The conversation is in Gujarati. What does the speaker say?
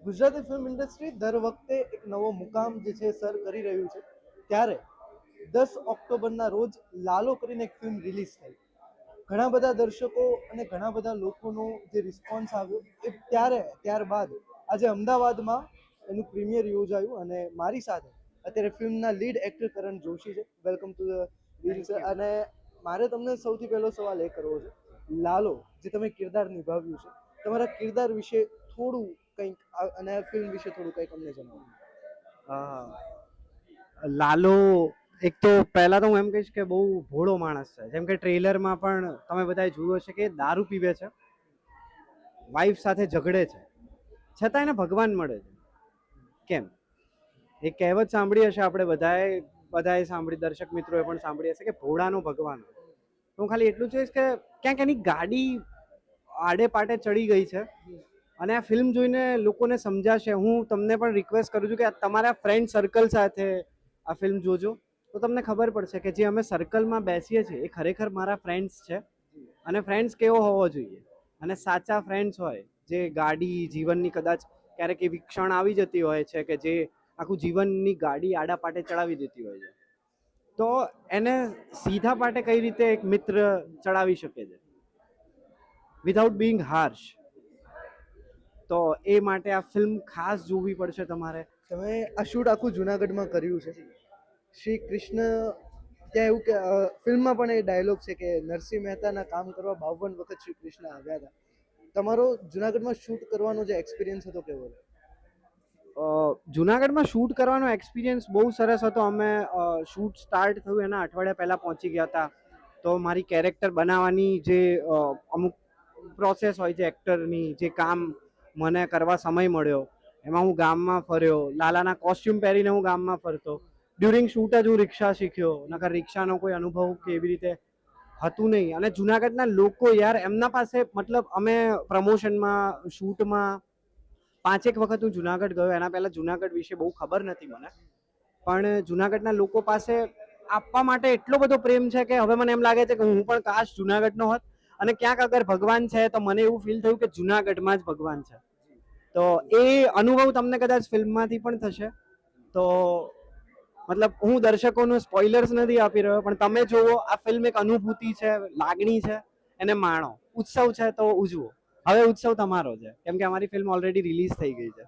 ગુજરાતી ફિલ્મ ઇન્ડસ્ટ્રી દર વખતે એક નવો મુકામ જે છે સર કરી રહ્યું છે. ત્યારે 10 ઓક્ટોબરના રોજ લાલો કરીને એક ફિલ્મ રિલીઝ થઈ. ઘણા બધા દર્શકો અને ઘણા બધા લોકોનો જે રિસ્પોન્સ આવ્યો એ ત્યારબાદ આજે અમદાવાદમાં એનું પ્રીમિયર યોજાયું અને મારી સાથે અત્યારે ફિલ્મના લીડ એક્ટર કરણ જોશી છે. Welcome to the reel sir. અને મારે તમને સૌથી પહેલો સવાલ એ કરવો છે, લાલો જે તમે કિરદાર નિભાવ્યું છે, તમારા કિરદાર વિશે થોડું કંઈક અને આ ફિલ્મ વિશે થોડું કંઈક અમને જણાવો. લાલો એક તો પહેલા તો હું એમ કહીશ કે બહુ ભોળો માણસ છે. જેમ કે ટ્રેલરમાં પણ તમે બધાએ જોયું હશે કે દારૂ પીવે છે, વાઈફ સાથે ઝઘડે છે, છતાં એને ભગવાન મળે છે. કેમ? એ કહેવત સાંભળી હશે આપણે બધાએ સાંભળી, દર્શક મિત્રોએ પણ સાંભળી હશે કે ભોળાનો ભગવાન. હું ખાલી એટલું કહીશ કે ક્યાંક એની ગાડી આડે પાટે ચડી ગઈ છે અને આ ફિલ્મ જોઈને લોકોને સમજાશે. હું તમને પણ રિક્વેસ્ટ કરું છું કે તમારા ફ્રેન્ડ સર્કલ સાથે આ ફિલ્મ જોજો તો તમને ખબર પડશે કે જે અમે સર્કલમાં બેસીએ છીએ એ ખરેખર મારા ફ્રેન્ડ્સ છે. અને ફ્રેન્ડ્સ કેવો હોવો જોઈએ, અને સાચા ફ્રેન્ડ્સ હોય જે ગાડી જીવનની કદાચ ક્યારેક એવી ક્ષણ આવી જતી હોય છે કે જે આખું જીવનની ગાડી આડા પાટે ચડાવી દેતી હોય છે, તો એને સીધા પાટે કઈ રીતે એક મિત્ર ચડાવી શકે છે વિધાઉટ બિંગ હાર્શ. તો એ માટે આ ફિલ્મ ખાસ જોવી પડશે તમારે. તમે આ શૂટ આખું જુનાગઢમાં કર્યું છે. શ્રી કૃષ્ણ ત્યાં એવું કે ફિલ્મમાં પણ એ ડાયલોગ છે કે નરસિંહ મહેતાના કામ કરવા 52 વખત શ્રી કૃષ્ણ આવ્યા હતા. તમારો જુનાગઢમાં શૂટ કરવાનો જે એક્સપિરિયન્સ હતો કેવો હતો? જુનાગઢમાં શૂટ કરવાનો એક્સપિરિયન્સ બહુ સરસ હતો. અમે શૂટ સ્ટાર્ટ થયું એના અઠવાડિયા પહેલાં પહોંચી ગયા હતા. તો મારી કેરેક્ટર બનાવવાની જે અમુક પ્રોસેસ હોય છે એક્ટરની, જે કામ મને કરવા સમય મળ્યો એમાં હું ગામમાં ફર્યો, લાલાના કોસ્ટ્યુમ પહેરીને હું ગામમાં ફરતો. ડ્યુરિંગ શૂટ જ હું રિક્ષા શીખ્યો, નકર રિક્ષાનો કોઈ અનુભવ કે એવી રીતે હતું નહીં. અને જુનાગઢના લોકો યાર, એમના પાસે મતલબ અમે પ્રમોશનમાં શૂટમાં 5 વખત હું જુનાગઢ ગયો. એના પહેલાં જુનાગઢ વિશે બહુ ખબર નથી મને, પણ જુનાગઢના લોકો પાસે આપવા માટે એટલો બધો પ્રેમ છે કે હવે મને એમ લાગે છે કે હું પણ કાશ જુનાગઢનો હોત. અને ક્યાંક અગર ભગવાન છે તો મને એવું ફીલ થયું કે જુનાગઢમાં જ ભગવાન છે. તો એ અનુભવ તમને કદાચ ફિલ્મમાંથી પણ થશે. તો મતલબ હું દર્શકોનું સ્પોઇલર્સ નથી આપી રહ્યો, પણ તમે જોવો, આ ફિલ્મ એક અનુભૂતિ છે, લાગણી છે, એને માણો. ઉત્સવ છે તો ઉજવો. હવે ઉત્સવ તમારો છે, કેમ કે અમારી ફિલ્મ ઓલરેડી રિલીઝ થઈ ગઈ છે.